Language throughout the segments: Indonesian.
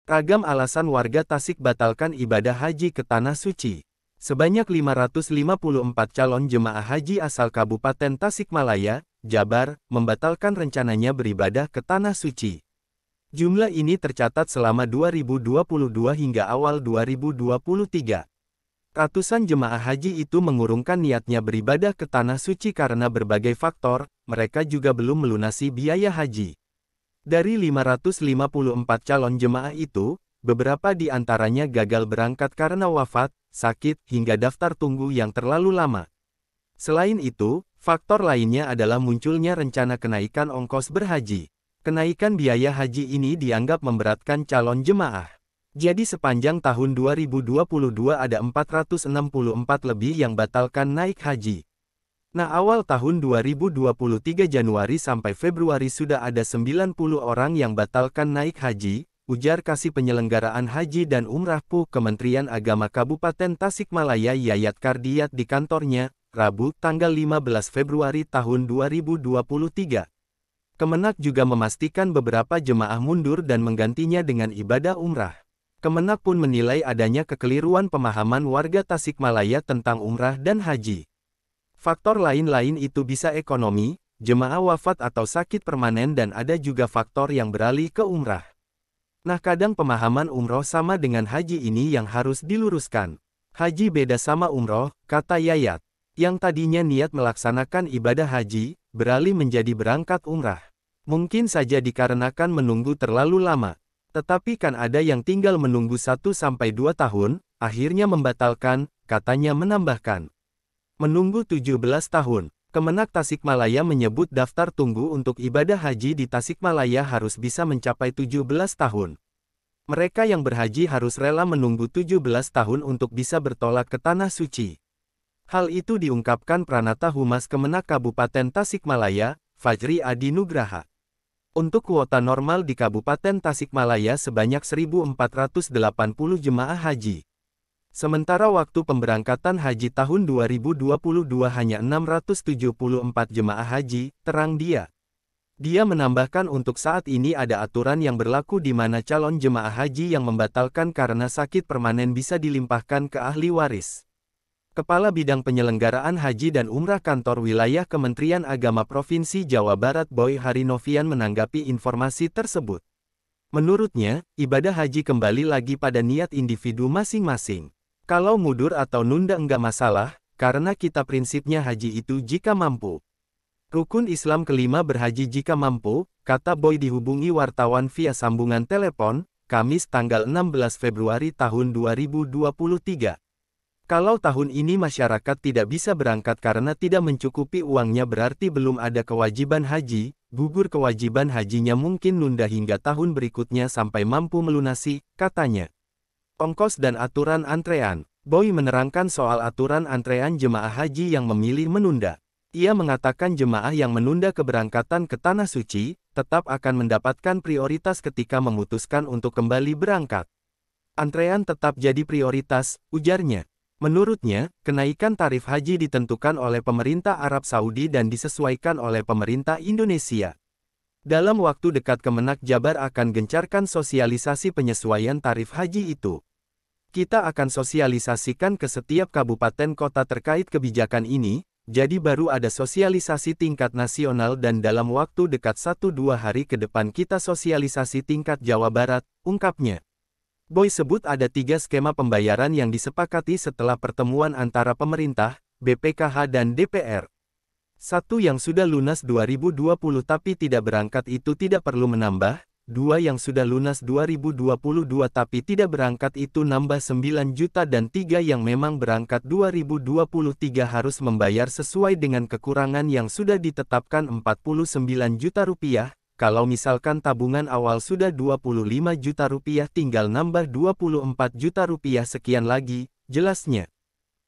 Ragam alasan warga Tasik batalkan ibadah haji ke Tanah Suci. Sebanyak 554 calon jemaah haji asal Kabupaten Tasikmalaya, Jabar, membatalkan rencananya beribadah ke Tanah Suci. Jumlah ini tercatat selama 2022 hingga awal 2023. Ratusan jemaah haji itu mengurungkan niatnya beribadah ke Tanah Suci karena berbagai faktor, mereka juga belum melunasi biaya haji. Dari 554 calon jemaah itu, beberapa di antaranya gagal berangkat karena wafat, sakit, hingga daftar tunggu yang terlalu lama. Selain itu, faktor lainnya adalah munculnya rencana kenaikan ongkos berhaji. Kenaikan biaya haji ini dianggap memberatkan calon jemaah. Jadi sepanjang tahun 2022 ada 464 lebih yang batalkan naik haji. Nah, awal tahun 2023 Januari sampai Februari sudah ada 90 orang yang batalkan naik haji, ujar Kasih Penyelenggaraan Haji dan Umrah PU Kementerian Agama Kabupaten Tasikmalaya Yayat Kardiyat di kantornya, Rabu, tanggal 15 Februari tahun 2023. Kemenak juga memastikan beberapa jemaah mundur dan menggantinya dengan ibadah umrah. Kemenak pun menilai adanya kekeliruan pemahaman warga Tasikmalaya tentang umrah dan haji. Faktor lain-lain itu bisa ekonomi, jemaah wafat atau sakit permanen dan ada juga faktor yang beralih ke umrah. Nah, kadang pemahaman umroh sama dengan haji ini yang harus diluruskan. Haji beda sama umroh, kata Yayat. Yang tadinya niat melaksanakan ibadah haji, beralih menjadi berangkat umrah. Mungkin saja dikarenakan menunggu terlalu lama. Tetapi kan ada yang tinggal menunggu 1-2 tahun, akhirnya membatalkan, katanya menambahkan. Menunggu 17 tahun, Kemenak Tasikmalaya menyebut daftar tunggu untuk ibadah haji di Tasikmalaya harus bisa mencapai 17 tahun. Mereka yang berhaji harus rela menunggu 17 tahun untuk bisa bertolak ke Tanah Suci. Hal itu diungkapkan Pranata Humas Kemenak Kabupaten Tasikmalaya, Fajri Adi Nugraha. Untuk kuota normal di Kabupaten Tasikmalaya sebanyak 1.480 jemaah haji. Sementara waktu pemberangkatan haji tahun 2022 hanya 674 jemaah haji, terang dia. Dia menambahkan untuk saat ini ada aturan yang berlaku di mana calon jemaah haji yang membatalkan karena sakit permanen bisa dilimpahkan ke ahli waris. Kepala Bidang Penyelenggaraan Haji dan Umrah Kantor Wilayah Kementerian Agama Provinsi Jawa Barat Boy Harinovian menanggapi informasi tersebut. Menurutnya, ibadah haji kembali lagi pada niat individu masing-masing. Kalau mundur atau nunda enggak masalah, karena kita prinsipnya haji itu jika mampu. Rukun Islam kelima berhaji jika mampu, kata Boy dihubungi wartawan via sambungan telepon, Kamis tanggal 16 Februari tahun 2023. Kalau tahun ini masyarakat tidak bisa berangkat karena tidak mencukupi uangnya berarti belum ada kewajiban haji, gugur kewajiban hajinya mungkin nunda hingga tahun berikutnya sampai mampu melunasi, katanya. Ongkos dan aturan antrean. Boy menerangkan soal aturan antrean jemaah haji yang memilih menunda. Ia mengatakan jemaah yang menunda keberangkatan ke Tanah Suci, tetap akan mendapatkan prioritas ketika memutuskan untuk kembali berangkat. Antrean tetap jadi prioritas, ujarnya. Menurutnya, kenaikan tarif haji ditentukan oleh pemerintah Arab Saudi dan disesuaikan oleh pemerintah Indonesia. Dalam waktu dekat Kemenak Jabar akan gencarkan sosialisasi penyesuaian tarif haji itu. Kita akan sosialisasikan ke setiap kabupaten kota terkait kebijakan ini, jadi baru ada sosialisasi tingkat nasional dan dalam waktu dekat 1-2 hari ke depan kita sosialisasi tingkat Jawa Barat, ungkapnya. Boy sebut ada 3 skema pembayaran yang disepakati setelah pertemuan antara pemerintah, BPKH dan DPR. Satu yang sudah lunas 2020 tapi tidak berangkat itu tidak perlu menambah, 2 yang sudah lunas 2022 tapi tidak berangkat itu nambah 9 juta dan 3 yang memang berangkat 2023 harus membayar sesuai dengan kekurangan yang sudah ditetapkan 49 juta rupiah, kalau misalkan tabungan awal sudah 25 juta rupiah tinggal nambah 24 juta rupiah sekian lagi, jelasnya.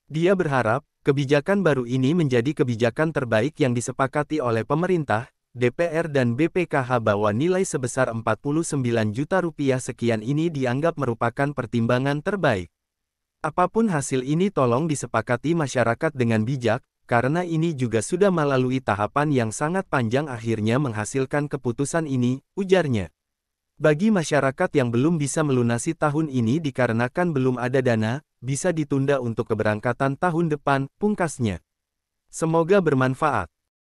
Dia berharap, kebijakan baru ini menjadi kebijakan terbaik yang disepakati oleh pemerintah, DPR dan BPKH bahwa nilai sebesar 49 juta rupiah sekian ini dianggap merupakan pertimbangan terbaik. Apapun hasil ini tolong disepakati masyarakat dengan bijak, karena ini juga sudah melalui tahapan yang sangat panjang akhirnya menghasilkan keputusan ini, ujarnya. Bagi masyarakat yang belum bisa melunasi tahun ini dikarenakan belum ada dana, bisa ditunda untuk keberangkatan tahun depan, pungkasnya. Semoga bermanfaat.